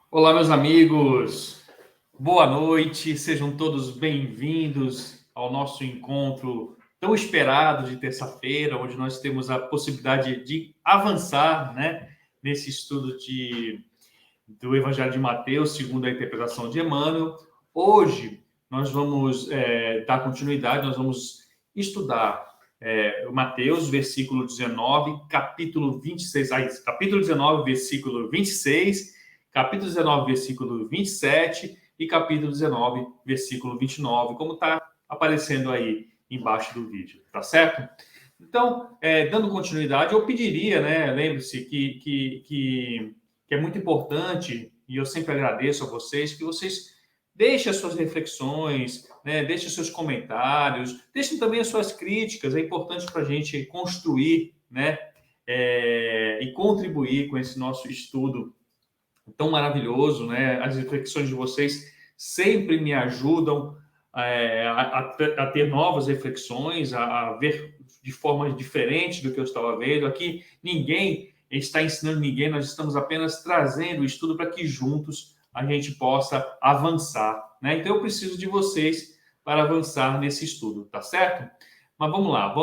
Olá, meus amigos, boa noite, sejam todos bem-vindos ao nosso encontro tão esperado de terça-feira, onde nós temos a possibilidade de avançar, né, nesse estudo do Evangelho de Mateus, segundo a interpretação de Emmanuel. Hoje nós vamos dar continuidade, nós vamos estudar Mateus, versículo 19, capítulo 26, capítulo 19, versículo 26, capítulo 19, versículo 27 e capítulo 19, versículo 29, como está aparecendo aí embaixo do vídeo, tá certo? Então, dando continuidade, eu pediria, né, lembre-se que é muito importante, e eu sempre agradeço a vocês, que vocês deixem as suas reflexões, né, deixem os seus comentários, deixem também as suas críticas, é importante para a gente construir, né, e contribuir com esse nosso estudo tão maravilhoso, né? As reflexões de vocês sempre me ajudam a ter novas reflexões, a ver de forma diferente do que eu estava vendo. Aqui ninguém está ensinando ninguém, nós estamos apenas trazendo o estudo para que juntos a gente possa avançar, né? Então eu preciso de vocês para avançar nesse estudo, tá certo? Mas vamos lá,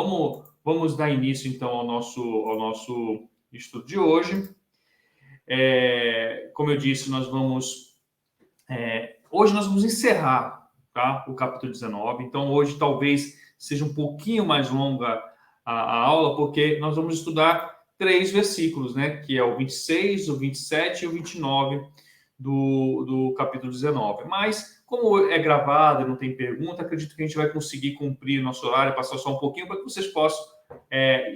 vamos dar início então ao nosso estudo de hoje. Como eu disse, hoje nós vamos encerrar, tá, o capítulo 19. Então, hoje talvez seja um pouquinho mais longa a aula, porque nós vamos estudar 3 versículos, né? Que é o 26, o 27 e o 29 do capítulo 19. Mas, como é gravado e não tem pergunta, acredito que a gente vai conseguir cumprir o nosso horário, passar só um pouquinho para que vocês possam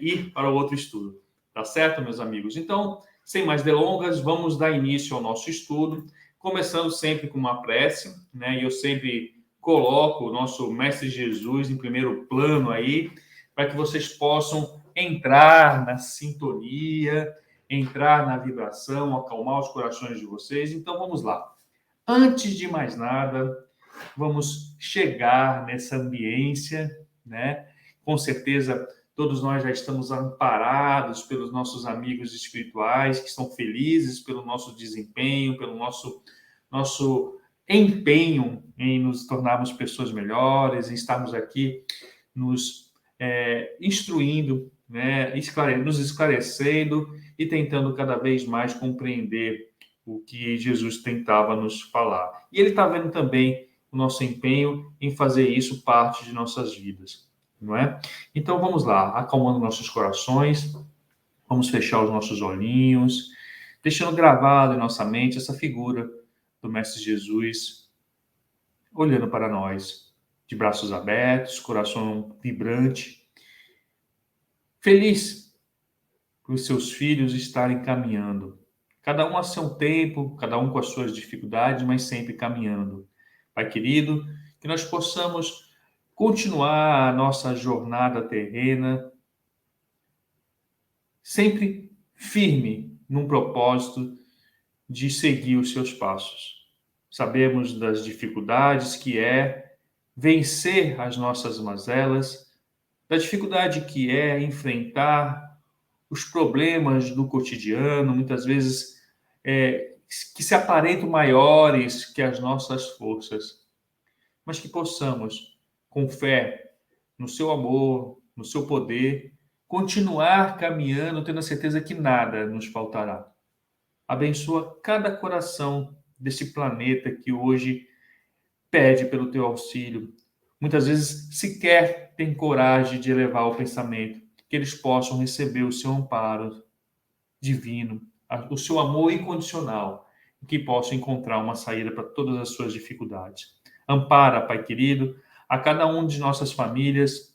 ir para o outro estudo. Tá certo, meus amigos? Então, sem mais delongas, vamos dar início ao nosso estudo, começando sempre com uma prece, né? E eu sempre coloco o nosso Mestre Jesus em primeiro plano aí, para que vocês possam entrar na sintonia, entrar na vibração, acalmar os corações de vocês. Então vamos lá. Antes de mais nada, vamos chegar nessa ambiência, né? Com certeza todos nós já estamos amparados pelos nossos amigos espirituais, que estão felizes pelo nosso desempenho, pelo nosso empenho em nos tornarmos pessoas melhores, em estarmos aqui nos instruindo, né, nos esclarecendo e tentando cada vez mais compreender o que Jesus tentava nos falar. E ele está vendo também o nosso empenho em fazer isso parte de nossas vidas, não é? Então vamos lá, acalmando nossos corações, vamos fechar os nossos olhinhos, deixando gravado em nossa mente essa figura do Mestre Jesus olhando para nós, de braços abertos, coração vibrante, feliz por seus filhos estarem caminhando. Cada um a seu tempo, cada um com as suas dificuldades, mas sempre caminhando. Pai querido, que nós possamos continuar a nossa jornada terrena, sempre firme num propósito de seguir os seus passos. Sabemos das dificuldades que é vencer as nossas mazelas, da dificuldade que é enfrentar os problemas do cotidiano, muitas vezes que se aparentam maiores que as nossas forças, mas que possamos, com fé no seu amor, no seu poder, continuar caminhando, tendo a certeza que nada nos faltará. Abençoa cada coração desse planeta que hoje pede pelo teu auxílio. Muitas vezes sequer tem coragem de elevar o pensamento, que eles possam receber o seu amparo divino, o seu amor incondicional, que possam encontrar uma saída para todas as suas dificuldades. Ampara, Pai querido, a cada um de nossas famílias,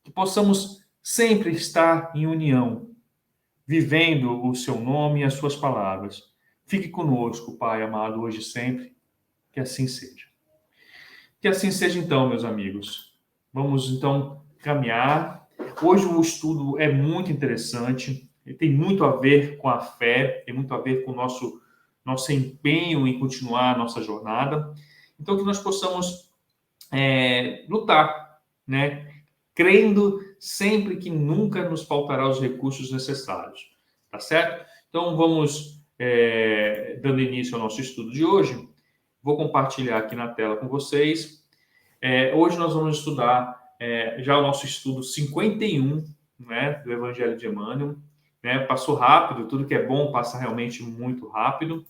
que possamos sempre estar em união, vivendo o seu nome e as suas palavras. Fique conosco, Pai amado, hoje e sempre, que assim seja. Que assim seja então, meus amigos. Vamos então caminhar. Hoje o estudo é muito interessante, ele tem muito a ver com a fé, tem muito a ver com o nosso empenho em continuar a nossa jornada. Então, que nós possamos lutar, né? Crendo sempre que nunca nos faltará os recursos necessários, tá certo? Então, vamos dando início ao nosso estudo de hoje, vou compartilhar aqui na tela com vocês. Hoje nós vamos estudar já o nosso estudo 51, né, do Evangelho de Emmanuel. Né? Passou rápido, tudo que é bom passa realmente muito rápido.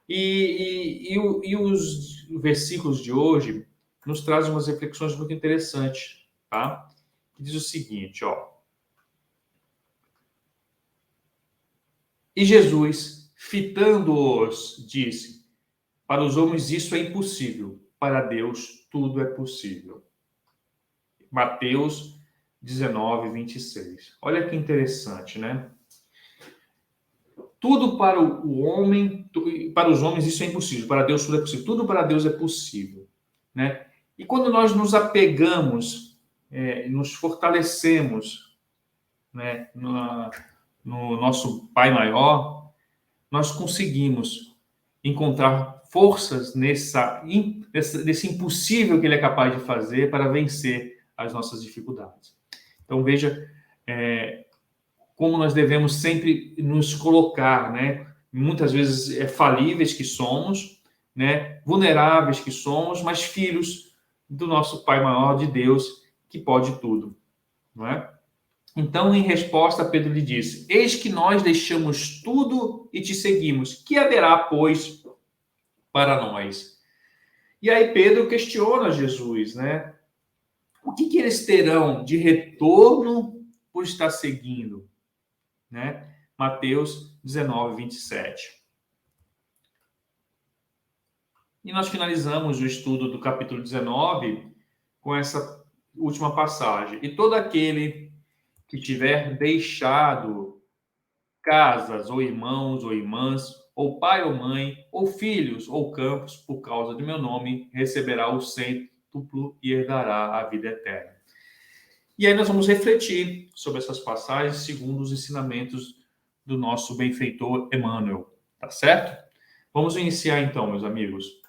E os versículos de hoje nos trazem umas reflexões muito interessantes, tá? Que diz o seguinte, ó. E Jesus, fitando-os, disse: para os homens isso é impossível, para Deus tudo é possível. Mateus 19, 26. Olha que interessante, né? Tudo para o homem, para os homens isso é impossível, para Deus tudo é possível. Tudo para Deus é possível, né? E quando nós nos apegamos, nos fortalecemos, né, no nosso Pai Maior, nós conseguimos encontrar forças nesse impossível que Ele é capaz de fazer para vencer as nossas dificuldades. Então veja como nós devemos sempre nos colocar, né? Muitas vezes falíveis que somos, né? Vulneráveis que somos, mas filhos do nosso Pai Maior, de Deus, que pode tudo, não é? Então, em resposta, Pedro lhe disse: eis que nós deixamos tudo e te seguimos. Que haverá, pois, para nós? E aí Pedro questiona Jesus, né? O que eles terão de retorno por estar seguindo? Né? Mateus 19, 27. E nós finalizamos o estudo do capítulo 19 com essa última passagem. E todo aquele que tiver deixado casas, ou irmãos, ou irmãs, ou pai ou mãe, ou filhos, ou campos, por causa de meu nome, receberá o cêntuplo e herdará a vida eterna. E aí nós vamos refletir sobre essas passagens segundo os ensinamentos do nosso benfeitor Emmanuel, tá certo? Vamos iniciar então, meus amigos.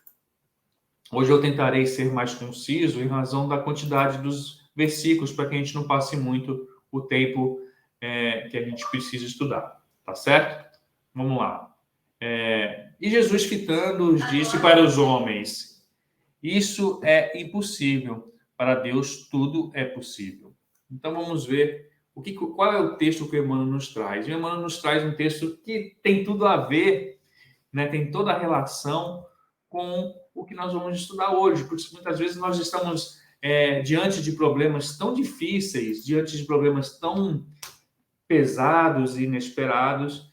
Hoje eu tentarei ser mais conciso em razão da quantidade dos versículos, para que a gente não passe muito o tempo que a gente precisa estudar, tá certo? Vamos lá. E Jesus, fitando-os, disse para os homens: isso é impossível, para Deus tudo é possível. Então vamos ver qual é o texto que o Emmanuel nos traz. O Emmanuel nos traz um texto que tem tudo a ver, né, tem toda a relação com o que nós vamos estudar hoje, porque muitas vezes nós estamos diante de problemas tão difíceis, diante de problemas tão pesados e inesperados,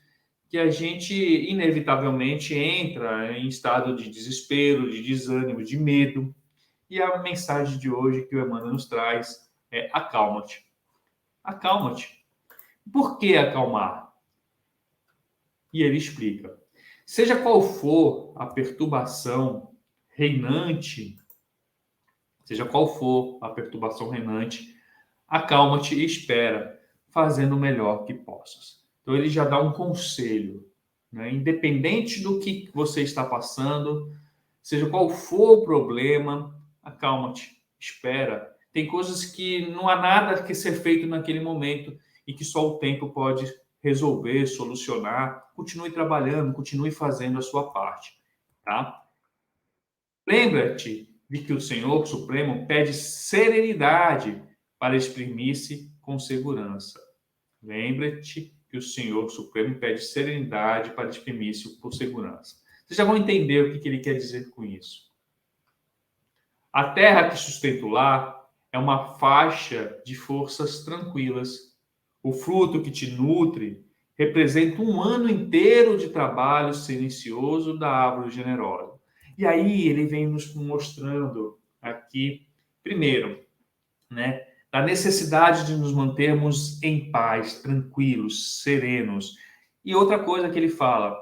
que a gente inevitavelmente entra em estado de desespero, de desânimo, de medo. E a mensagem de hoje que o Emmanuel nos traz é: acalma-te. Acalma-te. Por que acalmar? E ele explica: seja qual for a perturbação reinante, acalma-te e espera, fazendo o melhor que possas. Então ele já dá um conselho, né? Independente do que você está passando, seja qual for o problema, acalma-te, espera. Tem coisas que não há nada que ser feito naquele momento e que só o tempo pode resolver, solucionar. Continue trabalhando, continue fazendo a sua parte, tá? Lembra-te de que o Senhor Supremo pede serenidade para exprimir-se com segurança. Lembra-te que o Senhor Supremo pede serenidade para exprimir-se com segurança. Vocês já vão entender o que ele quer dizer com isso. A terra que sustenta o lar é uma faixa de forças tranquilas. O fruto que te nutre representa um ano inteiro de trabalho silencioso da árvore generosa. E aí ele vem nos mostrando aqui, primeiro, né, da necessidade de nos mantermos em paz, tranquilos, serenos. E outra coisa que ele fala: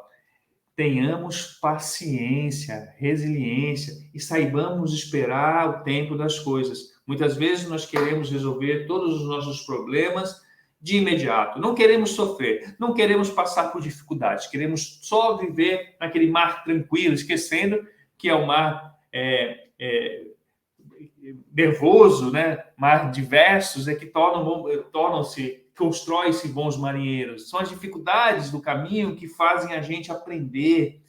tenhamos paciência, resiliência e saibamos esperar o tempo das coisas. Muitas vezes nós queremos resolver todos os nossos problemas de imediato. Não queremos sofrer, não queremos passar por dificuldades, queremos só viver naquele mar tranquilo, esquecendo que é um mar nervoso, né? Mar diversos, que tornam-se constrói-se bons marinheiros. São as dificuldades do caminho que fazem a gente aprender,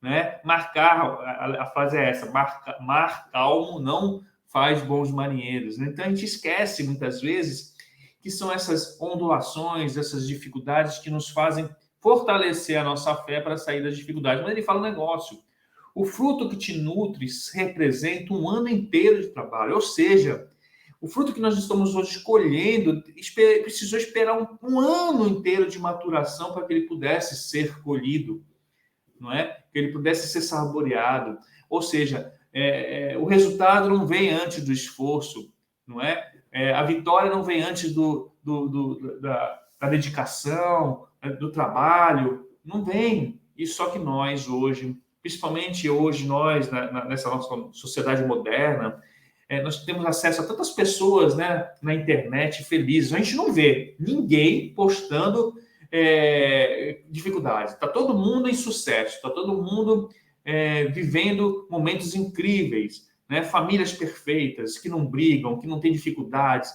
né? A frase é essa: mar calmo não faz bons marinheiros. Então a gente esquece muitas vezes que são essas ondulações, essas dificuldades que nos fazem fortalecer a nossa fé para sair das dificuldades. Mas ele fala um negócio: o fruto que te nutre representa um ano inteiro de trabalho. Ou seja, o fruto que nós estamos hoje colhendo precisou esperar um ano inteiro de maturação para que ele pudesse ser colhido, não é? Que ele pudesse ser saboreado. Ou seja, o resultado não vem antes do esforço, não é? A vitória não vem antes da dedicação, do trabalho, não vem. E só que nós hoje, principalmente hoje nós, nessa nossa sociedade moderna, nós temos acesso a tantas pessoas, né, na internet felizes. A gente não vê ninguém postando dificuldades. Está todo mundo em sucesso, está todo mundo vivendo momentos incríveis, né? Famílias perfeitas, que não brigam, que não têm dificuldades.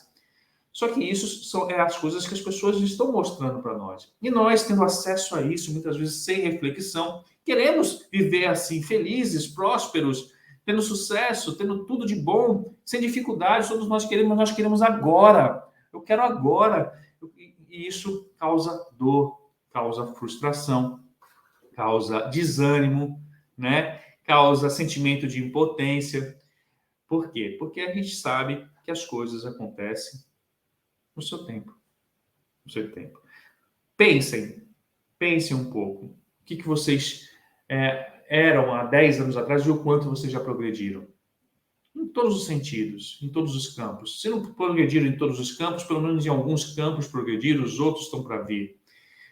Só que isso são as coisas que as pessoas estão mostrando para nós. E nós, tendo acesso a isso, muitas vezes sem reflexão, queremos viver assim, felizes, prósperos, tendo sucesso, tendo tudo de bom, sem dificuldades. Todos nós queremos agora. Eu quero agora. E isso causa dor, causa frustração, causa desânimo, né? Causa sentimento de impotência. Por quê? Porque a gente sabe que as coisas acontecem no seu tempo. No seu tempo. Pensem um pouco. O que vocês eram há 10 anos atrás e o quanto vocês já progrediram. Em todos os sentidos, em todos os campos. Se não progrediram em todos os campos, pelo menos em alguns campos progrediram, os outros estão para vir.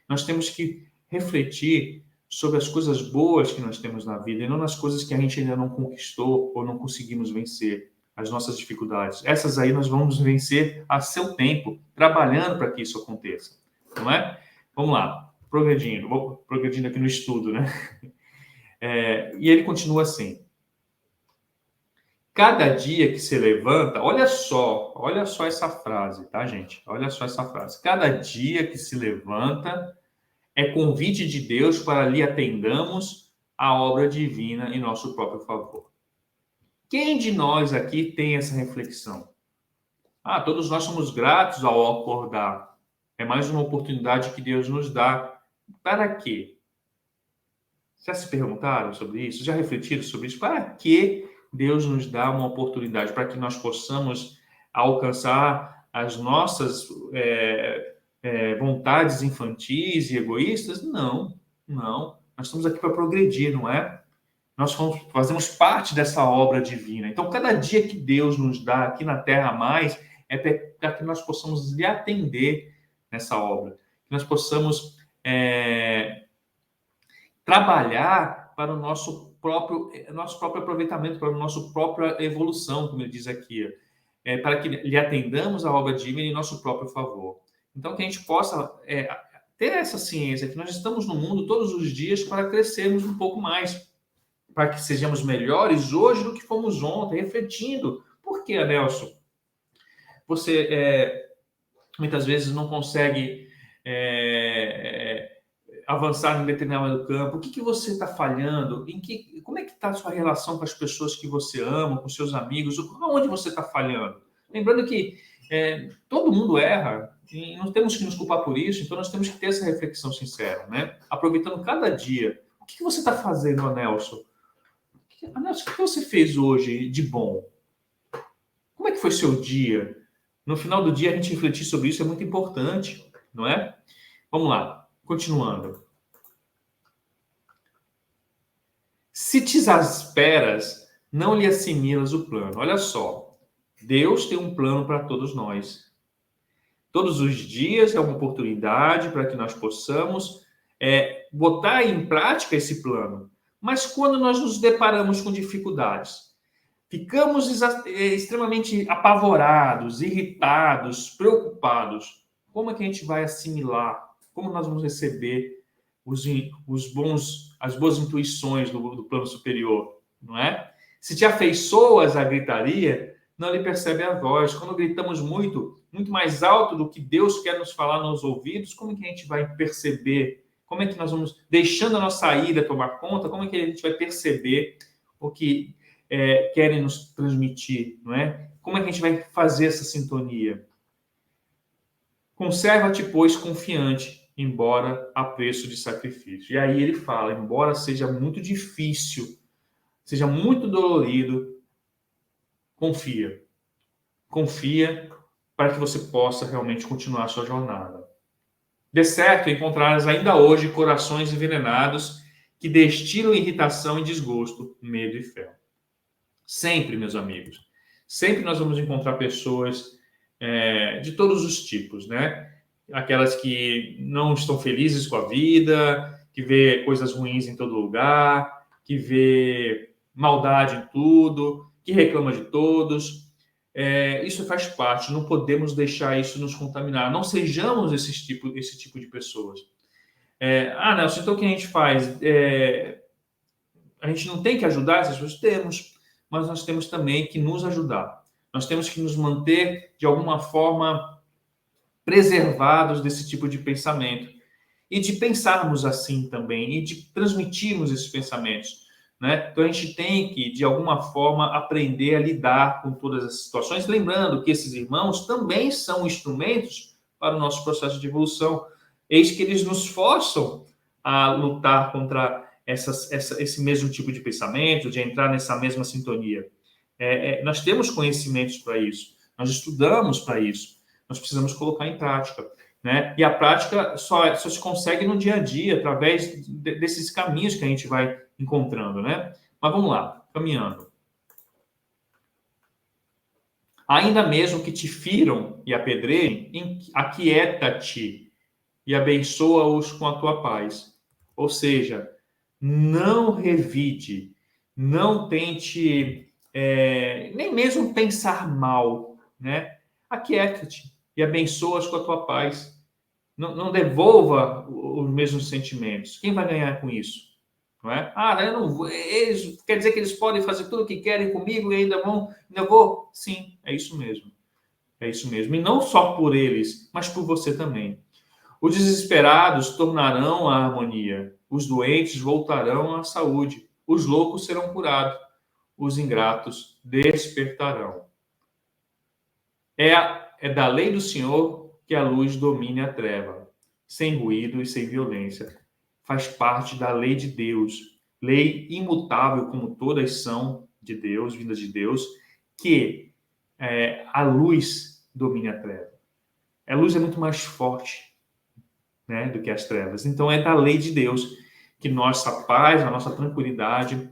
Nós temos que refletir sobre as coisas boas que nós temos na vida e não nas coisas que a gente ainda não conquistou ou não conseguimos vencer, as nossas dificuldades. Essas aí nós vamos vencer a seu tempo, trabalhando para que isso aconteça, não é? Vamos lá, vou progredindo aqui no estudo, né? E ele continua assim: cada dia que se levanta, olha só essa frase, tá, gente? Olha só essa frase. Cada dia que se levanta é convite de Deus para lhe atendamos a obra divina em nosso próprio favor. Quem de nós aqui tem essa reflexão? Todos nós somos gratos ao acordar. É mais uma oportunidade que Deus nos dá. Para quê? Já se perguntaram sobre isso? Já refletiram sobre isso? Para que Deus nos dá uma oportunidade? Para que nós possamos alcançar as nossas vontades infantis e egoístas? Não. Nós estamos aqui para progredir, não é? Nós fazemos parte dessa obra divina. Então, cada dia que Deus nos dá aqui na Terra mais é para que nós possamos lhe atender nessa obra. Que nós possamos trabalhar para o nosso próprio aproveitamento, para a nossa própria evolução, como ele diz aqui. Para que lhe atendamos a obra divina em nosso próprio favor. Então, que a gente possa ter essa ciência, que nós estamos no mundo todos os dias para crescermos um pouco mais, para que sejamos melhores hoje do que fomos ontem, refletindo. Por que, Nelson? Você muitas vezes não consegue avançar em determinado campo. O que você está falhando? Como é que está a sua relação com as pessoas que você ama, com seus amigos? Onde você está falhando? Lembrando que todo mundo erra e não temos que nos culpar por isso, então nós temos que ter essa reflexão sincera, né? Aproveitando cada dia. O que você está fazendo, Nelson? Nelson, o que você fez hoje de bom? Como é que foi seu dia? No final do dia, a gente refletir sobre isso é muito importante, não é? Vamos lá, continuando. Se te exasperas, não lhe assimilas o plano. Olha só, Deus tem um plano para todos nós. Todos os dias é uma oportunidade para que nós possamos botar em prática esse plano. Mas quando nós nos deparamos com dificuldades, ficamos extremamente apavorados, irritados, preocupados. Como é que a gente vai assimilar? Como nós vamos receber as boas intuições do plano superior? Não é? Se te afeiçoas à gritaria, não lhe percebe a voz. Quando gritamos muito, muito mais alto do que Deus quer nos falar nos ouvidos, como que a gente vai perceber? Como é que nós vamos, deixando a nossa ira tomar conta, como é que a gente vai perceber o que querem nos transmitir, não é? Como é que a gente vai fazer essa sintonia? Conserva-te, pois, confiante, embora a preço de sacrifício. E aí ele fala, embora seja muito difícil, seja muito dolorido, confia. Confia para que você possa realmente continuar a sua jornada. De certo, encontrarás ainda hoje corações envenenados que destilam irritação e desgosto, medo e fé. Sempre, meus amigos. Sempre nós vamos encontrar pessoas de todos os tipos, né? Aquelas que não estão felizes com a vida, que vê coisas ruins em todo lugar, que vê maldade em tudo, que reclama de todos. Isso faz parte, não podemos deixar isso nos contaminar. Não sejamos esse tipo de pessoas. Nelson, então o que a gente faz? A gente não tem que ajudar essas pessoas? Temos, mas nós temos também que nos ajudar. Nós temos que nos manter, de alguma forma, preservados desse tipo de pensamento. E de pensarmos assim também, e de transmitirmos esses pensamentos. Né? Então, a gente tem que, de alguma forma, aprender a lidar com todas essas situações, lembrando que esses irmãos também são instrumentos para o nosso processo de evolução. Eis que eles nos forçam a lutar contra esse mesmo tipo de pensamento, de entrar nessa mesma sintonia. Nós temos conhecimentos para isso, nós estudamos para isso, nós precisamos colocar em prática. Né? E a prática só se consegue no dia a dia, através desses caminhos que a gente vai encontrando. Né? Mas vamos lá, caminhando. Ainda mesmo que te firam e apedrejem, aquieta-te e abençoa-os com a tua paz. Ou seja, não revide, não tente nem mesmo pensar mal, né? Aquieta-te e abençoa-os com a tua paz. Não devolva os mesmos sentimentos. Quem vai ganhar com isso? Não é? Eu não vou. Quer dizer que eles podem fazer tudo o que querem comigo e ainda vou? Sim, é isso mesmo. É isso mesmo. E não só por eles, mas por você também. Os desesperados tornarão a harmonia. Os doentes voltarão à saúde. Os loucos serão curados. Os ingratos despertarão. É da lei do Senhor que a luz domine a treva, sem ruído e sem violência. Faz parte da lei de Deus, lei imutável como todas são de Deus, vindas de Deus, que a luz domine a treva. A luz é muito mais forte, né, do que as trevas. Então é da lei de Deus que nossa paz, a nossa tranquilidade,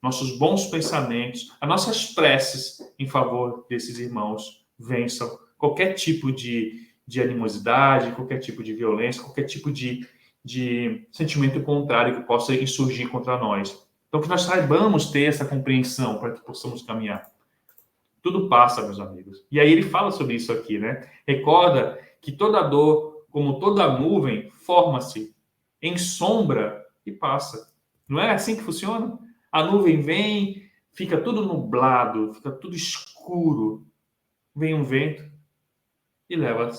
nossos bons pensamentos, as nossas preces em favor desses irmãos vençam qualquer tipo de animosidade, qualquer tipo de violência, qualquer tipo de sentimento contrário que possa insurgir contra nós. Então, que nós saibamos ter essa compreensão para que possamos caminhar. Tudo passa, meus amigos. E aí ele fala sobre isso aqui, né? Recorda que toda dor, como toda nuvem, forma-se em sombra e passa. Não é assim que funciona? A nuvem vem, fica tudo nublado, fica tudo escuro. Vem um vento e leva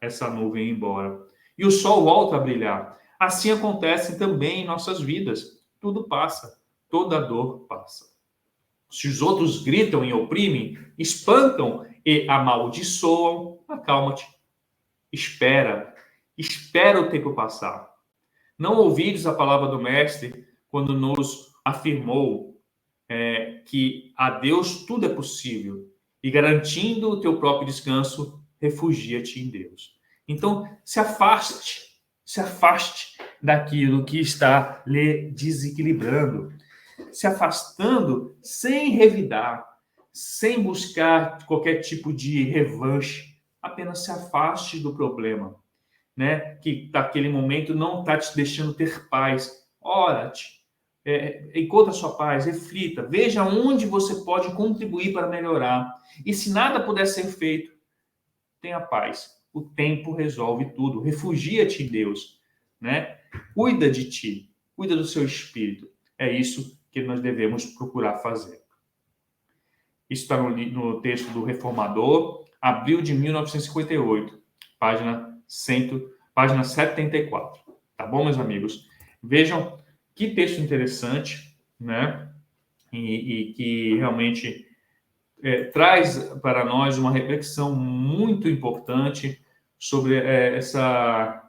essa nuvem embora. E o sol volta a brilhar. Assim acontece também em nossas vidas. Tudo passa, toda dor passa. Se os outros gritam e oprimem, espantam e amaldiçoam, acalma-te. Espera o tempo passar. Não ouvides a palavra do Mestre quando nos afirmou que a Deus tudo é possível e garantindo o teu próprio descanso, refugia-te em Deus. Então, se afaste daquilo que está lhe desequilibrando, se afastando sem revidar, sem buscar qualquer tipo de revanche, apenas se afaste do problema, né? Que naquele momento não está te deixando ter paz. Ora-te, encontra a sua paz, reflita, veja onde você pode contribuir para melhorar. E se nada puder ser feito, tenha paz. O tempo resolve tudo. Refugia-te em Deus, né? Cuida de ti, cuida do seu espírito. É isso que nós devemos procurar fazer. Isso está no texto do Reformador, abril de 1958, página 74. Tá bom, meus amigos? Vejam que texto interessante, né? E que realmente traz para nós uma reflexão muito importante sobre essa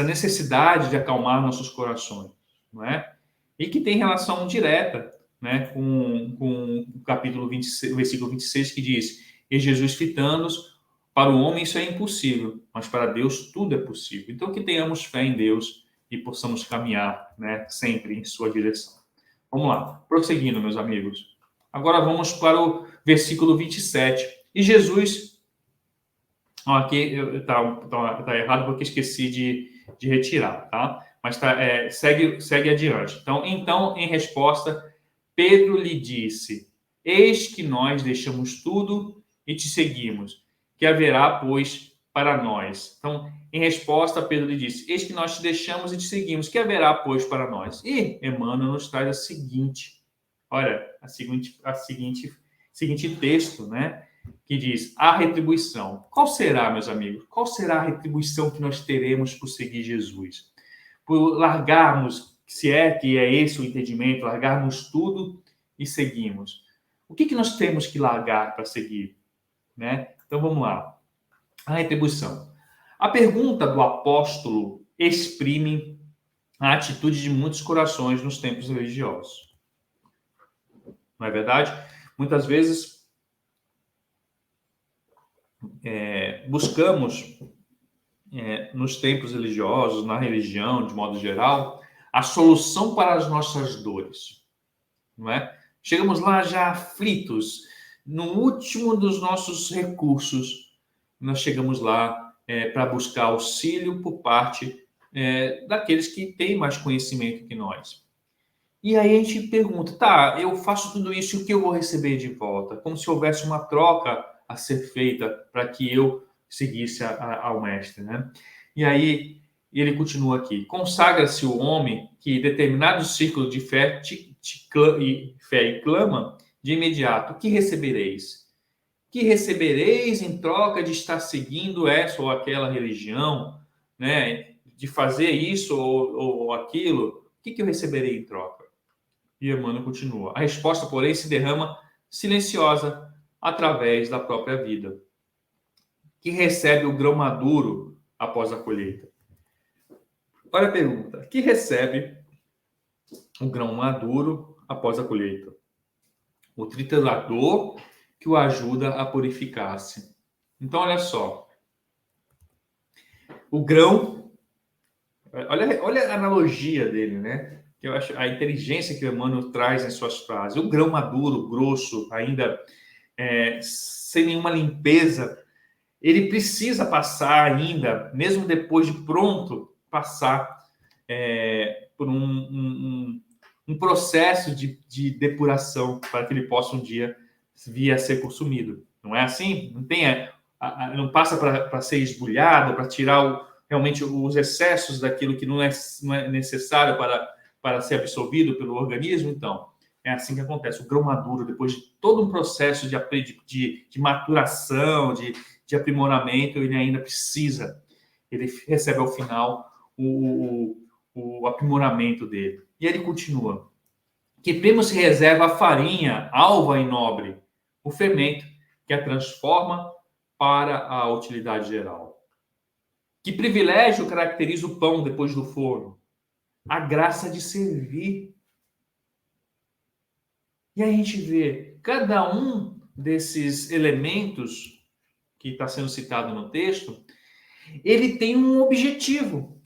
necessidade de acalmar nossos corações, não é? E que tem relação direta, né, com o capítulo 26, o versículo 26, que diz: E Jesus fitando-os, para o homem isso é impossível, mas para Deus tudo é possível. Então, que tenhamos fé em Deus e possamos caminhar, né, sempre em sua direção. Vamos lá, prosseguindo, meus amigos. Agora vamos para o versículo 27. E Jesus... Aqui está errado porque esqueci de retirar, tá? Mas segue adiante. Então, em resposta, Pedro lhe disse: Eis que nós deixamos tudo e te seguimos. Que haverá, pois, para nós? Então, em resposta, Pedro lhe disse: Eis que nós te deixamos e te seguimos. Que haverá, pois, para nós? E Emmanuel nos traz a seguinte texto, né? Que diz: a retribuição. Qual será, meus amigos? Qual será a retribuição que nós teremos por seguir Jesus? Por largarmos, se é que é esse o entendimento, largarmos tudo e seguimos. O que nós temos que largar para seguir? Né? Então, vamos lá. A retribuição. A pergunta do apóstolo exprime a atitude de muitos corações nos tempos religiosos. Não é verdade? Muitas vezes buscamos nos tempos religiosos, na religião, de modo geral, a solução para as nossas dores, não é? Chegamos lá já aflitos, no último dos nossos recursos, nós chegamos lá para buscar auxílio por parte daqueles que têm mais conhecimento que nós. E aí a gente pergunta, tá, eu faço tudo isso e o que eu vou receber de volta? Como se houvesse uma troca a ser feita para que eu seguisse ao mestre, né? E aí ele continua aqui: consagra-se o homem que determinado círculo de fé e clama de imediato: que recebereis? Que recebereis em troca de estar seguindo essa ou aquela religião, né? De fazer isso ou aquilo? O que eu receberei em troca? E Emmanuel continua: a resposta, porém, se derrama silenciosa através da própria vida, que recebe o grão maduro após a colheita. Olha a pergunta: que recebe o grão maduro após a colheita? O triturador que o ajuda a purificar-se. Então, olha só. O grão... Olha a analogia dele, né? Eu acho a inteligência que o Emmanuel traz em suas frases. O grão maduro, grosso, ainda sem nenhuma limpeza, ele precisa passar ainda, mesmo depois de pronto, passar por um processo de depuração para que ele possa um dia vir a ser consumido. Não é assim? Não passa para ser esbulhado, para tirar realmente os excessos daquilo que não é necessário para ser absorvido pelo organismo. Então, é assim que acontece. O grão maduro, depois de todo um processo de maturação, de aprimoramento, ele ainda precisa, ele recebe ao final o aprimoramento dele. E ele continua: que primo se reserva a farinha alva e nobre, o fermento que a transforma para a utilidade geral. Que privilégio caracteriza o pão depois do forno? A graça de servir. E aí a gente vê cada um desses elementos que está sendo citado no texto, ele tem um objetivo.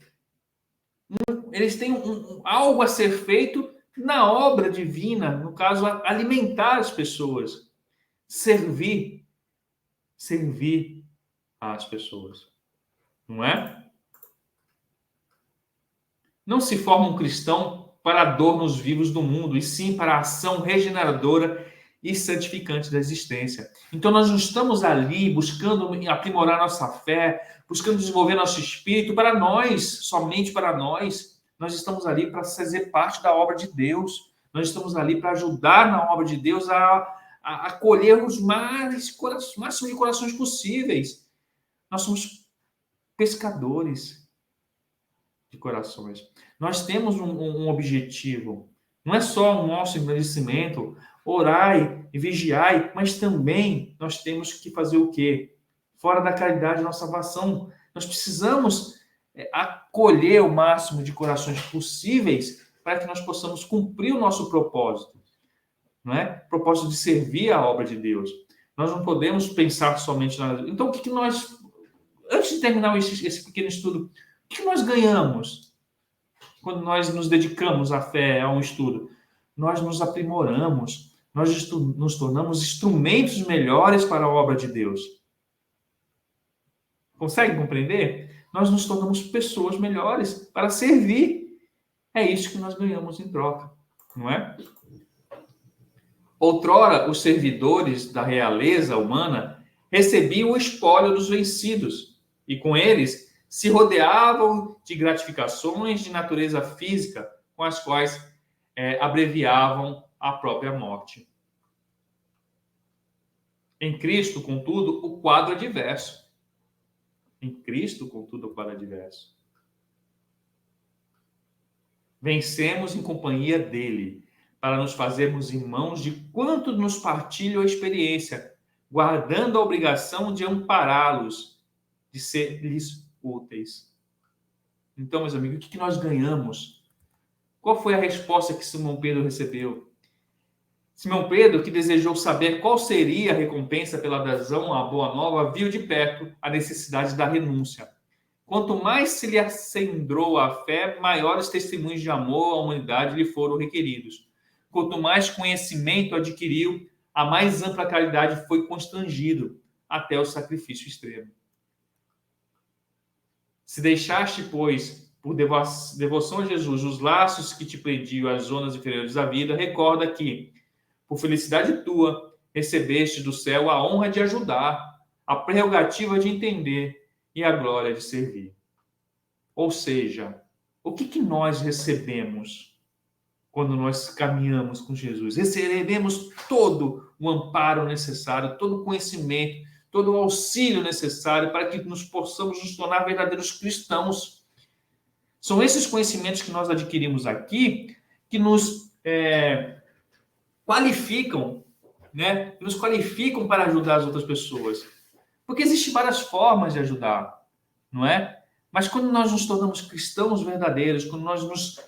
Eles têm algo a ser feito na obra divina, no caso, alimentar as pessoas, servir às pessoas, não é? Não se forma um cristão para adornos vivos do mundo, e sim para a ação regeneradora e santificante da existência. Então, nós não estamos ali buscando aprimorar nossa fé, buscando desenvolver nosso espírito para nós, somente para nós. Nós estamos ali para fazer parte da obra de Deus. Nós estamos ali para ajudar na obra de Deus a a acolher os máximo de corações possíveis. Nós somos pescadores de corações. Nós temos um objetivo. Não é só o nosso emagrecimento, orai e vigiai, mas também nós temos que fazer o quê? Fora da caridade, nossa salvação. Nós precisamos acolher o máximo de corações possíveis para que nós possamos cumprir o nosso propósito, não é? O propósito de servir a obra de Deus. Nós não podemos pensar somente na... Então, o que nós... Antes de terminar esse pequeno estudo, o que nós ganhamos quando nós nos dedicamos à fé, a um estudo? Nós nos aprimoramos, nós nos tornamos instrumentos melhores para a obra de Deus. Consegue compreender? Nós nos tornamos pessoas melhores para servir. É isso que nós ganhamos em troca, não é? Outrora, os servidores da realeza humana recebiam o espólio dos vencidos e, com eles, se rodeavam de gratificações de natureza física com as quais abreviavam a própria morte. Em Cristo, contudo, o quadro é diverso. Em Cristo, contudo, o quadro é diverso. Vencemos em companhia dele, para nos fazermos irmãos de quanto nos partilham a experiência, guardando a obrigação de ampará-los, de ser-lhes úteis. Então, meus amigos, o que nós ganhamos? Qual foi a resposta que Simão Pedro recebeu? Simão Pedro, que desejou saber qual seria a recompensa pela adesão à Boa Nova, viu de perto a necessidade da renúncia. Quanto mais se lhe acendrou a fé, maiores testemunhos de amor à humanidade lhe foram requeridos. Quanto mais conhecimento adquiriu, a mais ampla caridade foi constrangido, até o sacrifício extremo. Se deixaste, pois, por devoção a Jesus, os laços que te prendiam às zonas inferiores da vida, recorda que, por felicidade tua, recebeste do céu a honra de ajudar, a prerrogativa de entender e a glória de servir. Ou seja, o que nós recebemos quando nós caminhamos com Jesus? Recebemos todo o amparo necessário, todo o conhecimento, todo o auxílio necessário para que nos possamos nos tornar verdadeiros cristãos. São esses conhecimentos que nós adquirimos aqui que nos qualificam, né? Nos qualificam para ajudar as outras pessoas. Porque existem várias formas de ajudar, não é? Mas quando nós nos tornamos cristãos verdadeiros, quando nós nos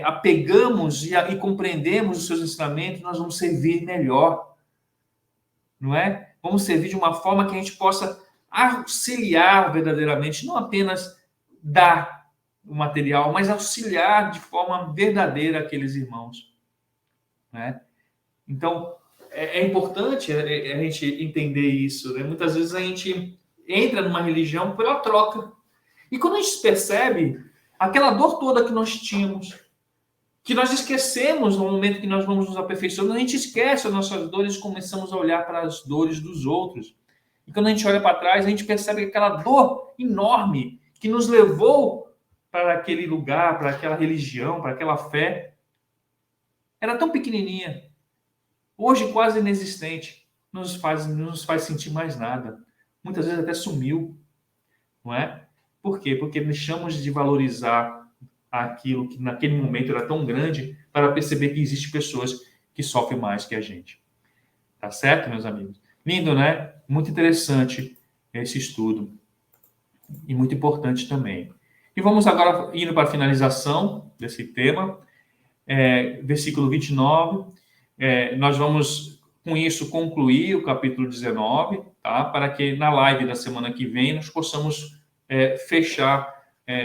apegamos e compreendemos os seus ensinamentos, nós vamos servir melhor, não é? Vamos servir de uma forma que a gente possa auxiliar verdadeiramente, não apenas dar o material, mas auxiliar de forma verdadeira aqueles irmãos, né? Então, é importante a gente entender isso, né? Muitas vezes a gente entra numa religião pela troca. E quando a gente percebe aquela dor toda que nós tínhamos, que nós esquecemos no momento que nós vamos nos aperfeiçoando, a gente esquece as nossas dores e começamos a olhar para as dores dos outros. E quando a gente olha para trás, a gente percebe que aquela dor enorme que nos levou para aquele lugar, para aquela religião, para aquela fé, era tão pequenininha. Hoje quase inexistente, não nos faz sentir mais nada. Muitas vezes até sumiu, não é? Por quê? Porque deixamos de valorizar aquilo que naquele momento era tão grande para perceber que existem pessoas que sofrem mais que a gente. Tá certo, meus amigos? Lindo, né? Muito interessante esse estudo e muito importante também. E vamos agora indo para a finalização desse tema, versículo 29. Nós vamos, com isso, concluir o capítulo 19, tá? Para que na live da semana que vem nós possamos fechar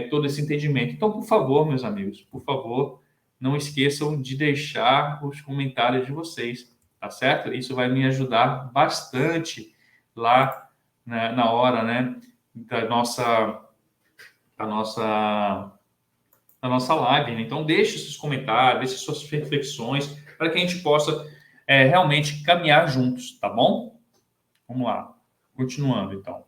todo esse entendimento. Então, por favor, meus amigos, por favor, não esqueçam de deixar os comentários de vocês, tá certo? Isso vai me ajudar bastante lá na hora, né, da nossa live, né? Então, deixe seus comentários, deixe suas reflexões, para que a gente possa realmente caminhar juntos, tá bom? Vamos lá. Continuando, então.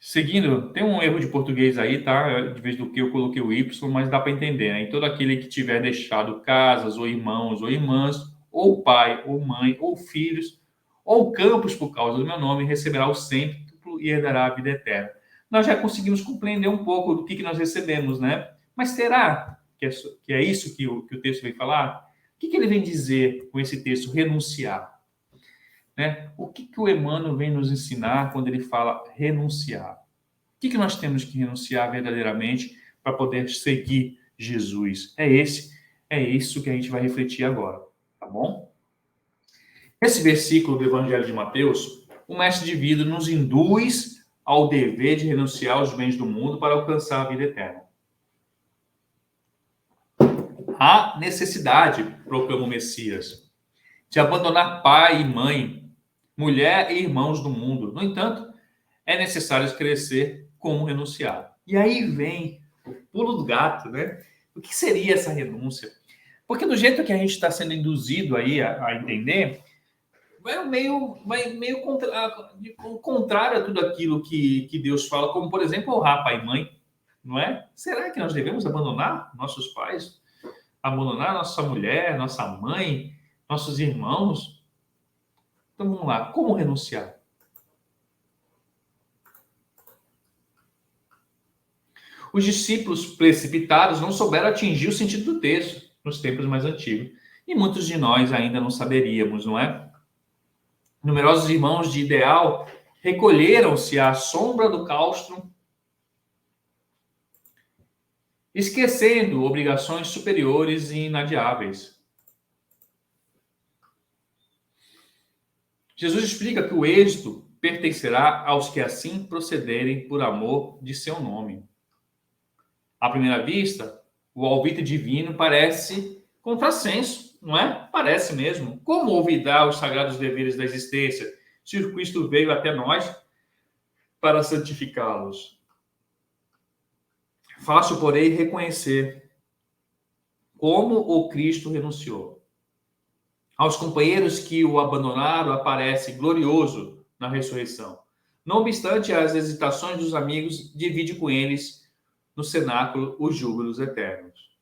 Seguindo, tem um erro de português aí, tá? De vez do que eu coloquei o Y, mas dá para entender, né? E todo aquele que tiver deixado casas, ou irmãos, ou irmãs, ou pai, ou mãe, ou filhos, ou campos por causa do meu nome, receberá o cêntuplo e herdará a vida eterna. Nós já conseguimos compreender um pouco do que nós recebemos, né? Mas será que é isso que o texto vem falar? O que ele vem dizer com esse texto, renunciar? Né? O que o Emmanuel vem nos ensinar quando ele fala renunciar? O que nós temos que renunciar verdadeiramente para poder seguir Jesus? É isso que a gente vai refletir agora, tá bom? Esse versículo do Evangelho de Mateus, o mestre de vida nos induz ao dever de renunciar aos bens do mundo para alcançar a vida eterna. Há necessidade, proclama o Messias, de abandonar pai e mãe, mulher e irmãos do mundo. No entanto, é necessário crescer como renunciar. E aí vem o pulo do gato, né? O que seria essa renúncia? Porque do jeito que a gente está sendo induzido aí a entender, vai meio contrário a tudo aquilo que Deus fala, como, por exemplo, honrar pai e mãe, não é? Será que nós devemos abandonar nossos pais? Abandonar nossa mulher, nossa mãe, nossos irmãos? Então, vamos lá. Como renunciar? Os discípulos precipitados não souberam atingir o sentido do texto nos tempos mais antigos. E muitos de nós ainda não saberíamos, não é? Numerosos irmãos de ideal recolheram-se à sombra do claustro, esquecendo obrigações superiores e inadiáveis. Jesus explica que o êxito pertencerá aos que assim procederem por amor de seu nome. À primeira vista, o alvitre divino parece contrassenso, não é? Parece mesmo. Como olvidar os sagrados deveres da existência, se o Cristo veio até nós para santificá-los? Fácil, porém, reconhecer como o Cristo renunciou. Aos companheiros que o abandonaram, aparece glorioso na ressurreição. Não obstante as hesitações dos amigos, divide com eles no cenáculo os júbilos eternos.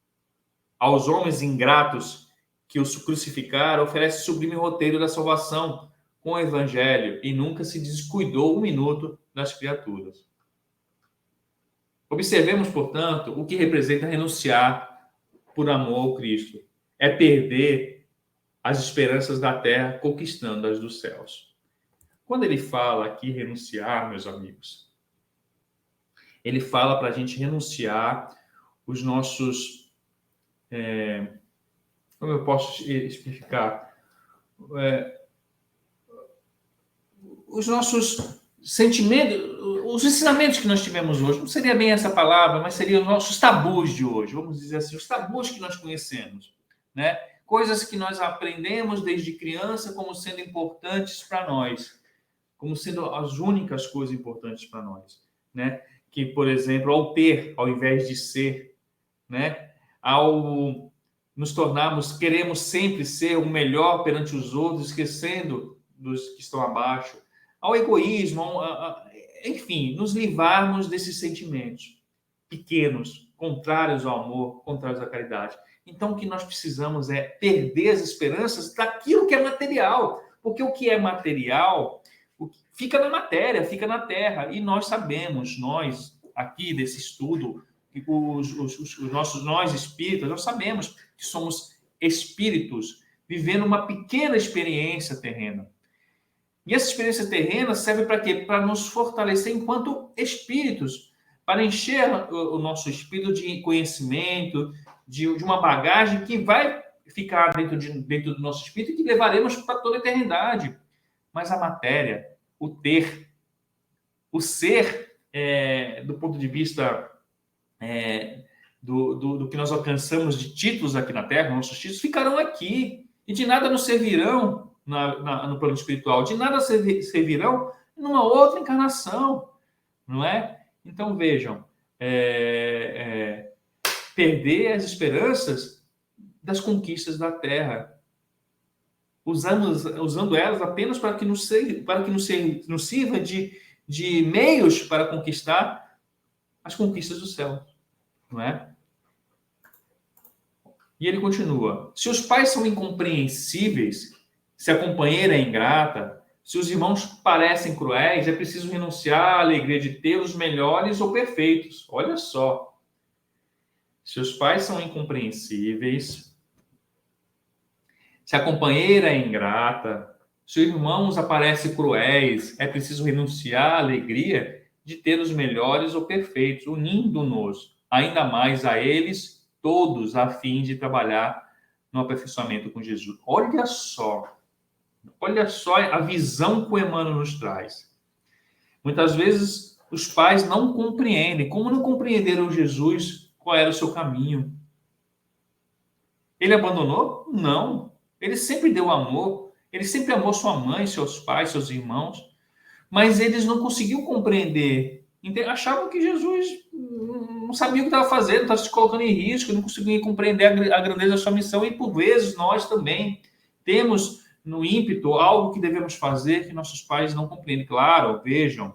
Aos homens ingratos que os crucificaram, oferece sublime roteiro da salvação com o evangelho e nunca se descuidou um minuto das criaturas. Observemos, portanto, o que representa renunciar por amor ao Cristo. É perder as esperanças da terra, conquistando as dos céus. Quando ele fala aqui renunciar, meus amigos, ele fala para a gente renunciar os nossos... como eu posso explicar? Os nossos sentimentos, os ensinamentos que nós tivemos hoje, não seria bem essa palavra, mas seriam os nossos tabus de hoje, vamos dizer assim, os tabus que nós conhecemos, né? Coisas que nós aprendemos desde criança como sendo importantes para nós, como sendo as únicas coisas importantes para nós, né? Que, por exemplo, ao ter, ao invés de ser, né? Ao nos tornarmos, queremos sempre ser o melhor perante os outros, esquecendo dos que estão abaixo, ao egoísmo, enfim, nos livrarmos desses sentimentos pequenos, contrários ao amor, contrários à caridade. Então, o que nós precisamos é perder as esperanças daquilo que é material, porque o que é material fica na matéria, fica na terra, e nós sabemos, nós aqui desse estudo, nós espíritas, nós sabemos que somos espíritos vivendo uma pequena experiência terrena. E essa experiência terrena serve para quê? Para nos fortalecer enquanto espíritos, para encher o nosso espírito de conhecimento, de uma bagagem que vai ficar dentro do nosso espírito e que levaremos para toda a eternidade. Mas a matéria, o ter, o ser, do ponto de vista do que nós alcançamos de títulos aqui na Terra, nossos títulos ficarão aqui e de nada nos servirão no plano espiritual, de nada servirão numa outra encarnação, não é? Então vejam, perder as esperanças das conquistas da Terra, usando elas apenas para que nos sirva de meios para conquistar as conquistas do céu, não é? E ele continua: se os pais são incompreensíveis, se a companheira é ingrata, se os irmãos parecem cruéis, é preciso renunciar à alegria de tê-los melhores ou perfeitos. Olha só. Se os pais são incompreensíveis, se a companheira é ingrata, se os irmãos aparecem cruéis, é preciso renunciar à alegria de tê-los melhores ou perfeitos, unindo-nos ainda mais a eles todos, a fim de trabalhar no aperfeiçoamento com Jesus. Olha só a visão que o Emmanuel nos traz. Muitas vezes os pais não compreendem. Como não compreenderam Jesus, qual era o seu caminho? Ele abandonou? Não. Ele sempre deu amor. Ele sempre amou sua mãe, seus pais, seus irmãos. Mas eles não conseguiam compreender. Achavam que Jesus não sabia o que estava fazendo, estava se colocando em risco, não conseguia compreender a grandeza da sua missão. E por vezes nós também temos no ímpeto algo que devemos fazer que nossos pais não compreendem. Claro, vejam,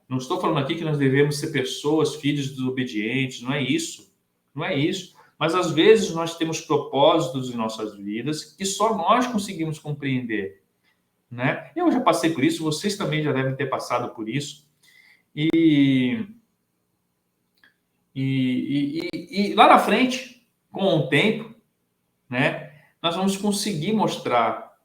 não estou falando aqui que nós devemos ser pessoas, filhos desobedientes, não é isso. Não é isso. Mas às vezes nós temos propósitos em nossas vidas que só nós conseguimos compreender, né? Eu já passei por isso, vocês também já devem ter passado por isso. E lá na frente, com o tempo, né, nós vamos conseguir mostrar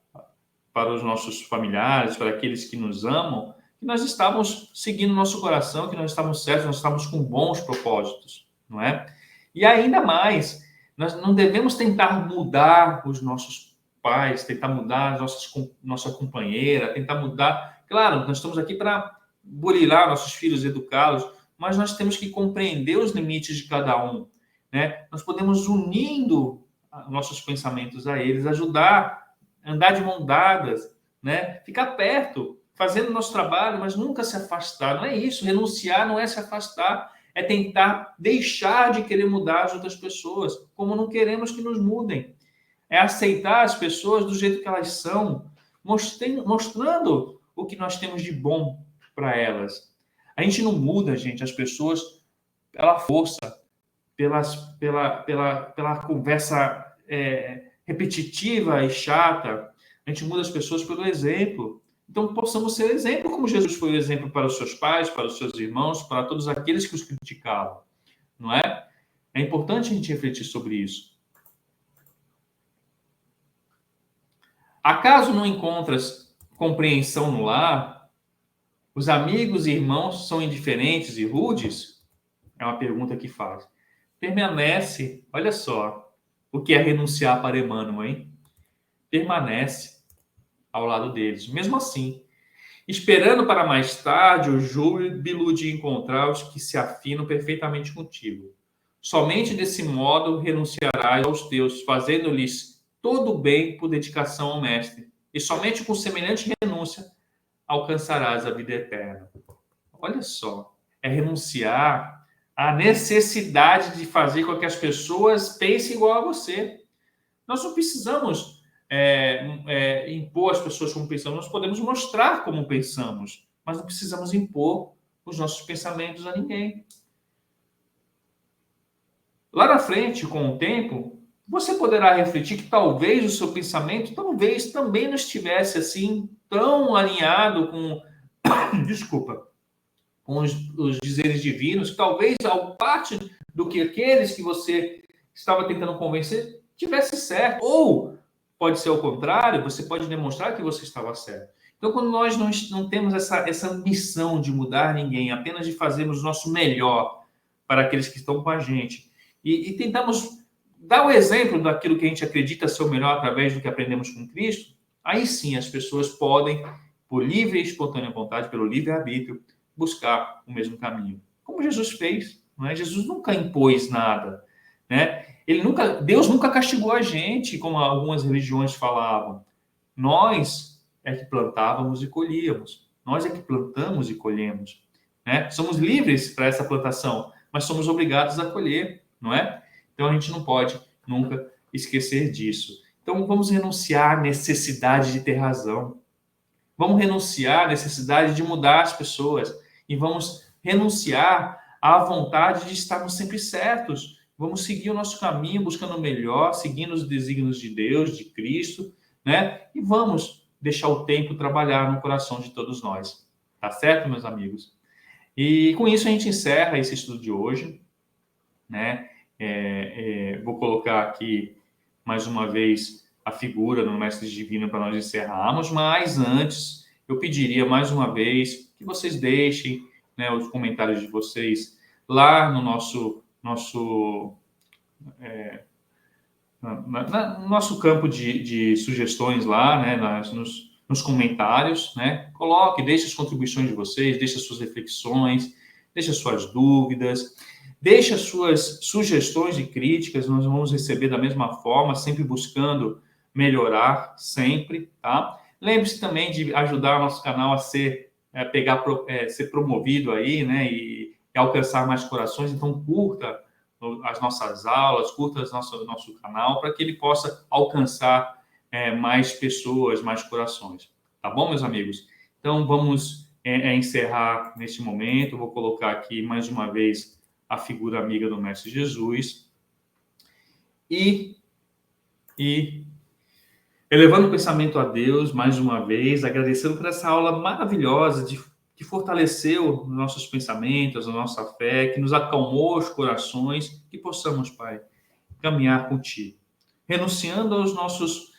para os nossos familiares, para aqueles que nos amam, que nós estávamos seguindo nosso coração, que nós estávamos certos, nós estávamos com bons propósitos, não é? E ainda mais, nós não devemos tentar mudar os nossos pais, tentar mudar nossa companheira, tentar mudar. Claro, nós estamos aqui para burilar nossos filhos, educá-los, mas nós temos que compreender os limites de cada um, né? Nós podemos unindo nossos pensamentos a eles, ajudar, andar de mão dadas, né? Ficar perto, fazendo o nosso trabalho, mas nunca se afastar. Não é isso. Renunciar não é se afastar, é tentar deixar de querer mudar as outras pessoas, como não queremos que nos mudem. É aceitar as pessoas do jeito que elas são, mostrando o que nós temos de bom para elas. A gente não muda, gente, as pessoas pela força, pela conversa repetitiva e chata. A gente muda as pessoas pelo exemplo. Então, possamos ser exemplo, como Jesus foi o exemplo para os seus pais, para os seus irmãos, para todos aqueles que os criticavam, não é? É importante a gente refletir sobre isso. Acaso não encontras compreensão no lar? Os amigos e irmãos são indiferentes e rudes? É uma pergunta que faz. Permanece, olha só, o que é renunciar para Emmanuel, hein? Permanece ao lado deles, mesmo assim, esperando para mais tarde o júbilo de encontrar os que se afinam perfeitamente contigo. Somente desse modo renunciarás aos teus, fazendo-lhes todo o bem por dedicação ao Mestre. E somente com semelhante renúncia alcançarás a vida eterna. Olha só, é renunciar à necessidade de fazer com que as pessoas pensem igual a você. Nós não precisamos impor as pessoas como pensamos, nós podemos mostrar como pensamos, mas não precisamos impor os nossos pensamentos a ninguém. Lá na frente, com o tempo, você poderá refletir que talvez o seu pensamento talvez também não estivesse assim tão alinhado com, desculpa, com os dizeres divinos, que talvez parte do que aqueles que você estava tentando convencer tivesse certo, ou pode ser o contrário, você pode demonstrar que você estava certo. Então, quando nós não temos essa missão de mudar ninguém, apenas de fazermos o nosso melhor para aqueles que estão com a gente, e tentamos dar o exemplo daquilo que a gente acredita ser o melhor através do que aprendemos com Cristo, aí sim as pessoas podem, por livre e espontânea vontade, pelo livre-arbítrio, buscar o mesmo caminho. Como Jesus fez, não é? Jesus nunca impôs nada, né? Deus nunca castigou a gente, como algumas religiões falavam. Nós é que plantávamos e colhíamos. Nós é que plantamos e colhemos, né? Somos livres para essa plantação, mas somos obrigados a colher, não é? Então a gente não pode nunca esquecer disso. Então vamos renunciar à necessidade de ter razão. Vamos renunciar à necessidade de mudar as pessoas e vamos renunciar à vontade de estarmos sempre certos. Vamos seguir o nosso caminho, buscando o melhor, seguindo os desígnios de Deus, de Cristo, né? E vamos deixar o tempo trabalhar no coração de todos nós. Tá certo, meus amigos? E com isso a gente encerra esse estudo de hoje, né? Vou colocar aqui mais uma vez a figura do Mestre Divino para nós encerrarmos, mas antes eu pediria mais uma vez que vocês deixem, né, os comentários de vocês lá no no nosso campo de sugestões lá, né, nos comentários, né? Coloque, deixe as contribuições de vocês, deixe as suas reflexões, deixe as suas dúvidas, deixe as suas sugestões e críticas, nós vamos receber da mesma forma, sempre buscando melhorar, sempre, tá? Lembre-se também de ajudar o nosso canal a ser promovido aí, né, e alcançar mais corações, então curta as nossas aulas, curta nosso canal, para que ele possa alcançar mais pessoas, mais corações. Tá bom, meus amigos? Então, vamos encerrar neste momento. Vou colocar aqui, mais uma vez, a figura amiga do Mestre Jesus. E elevando o pensamento a Deus, mais uma vez, agradecendo por essa aula maravilhosa que fortaleceu nossos pensamentos, a nossa fé, que nos acalmou os corações, que possamos, Pai, caminhar contigo, renunciando aos nossos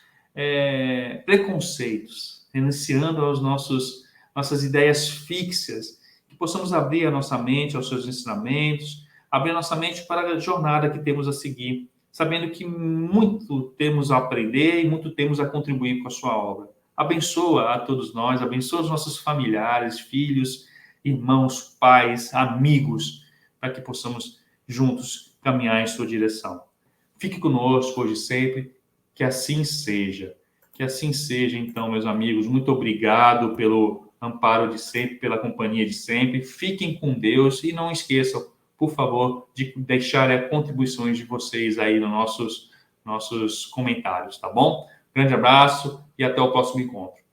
preconceitos, renunciando aos nossas ideias fixas, que possamos abrir a nossa mente aos seus ensinamentos, abrir a nossa mente para a jornada que temos a seguir, sabendo que muito temos a aprender e muito temos a contribuir com a sua obra. Abençoa a todos nós, abençoa os nossos familiares, filhos, irmãos, pais, amigos, para que possamos juntos caminhar em sua direção. Fique conosco hoje e sempre, que assim seja. Que assim seja, então, meus amigos. Muito obrigado pelo amparo de sempre, pela companhia de sempre. Fiquem com Deus e não esqueçam, por favor, de deixar as contribuições de vocês aí nos nossos comentários, tá bom? Grande abraço e até o próximo encontro.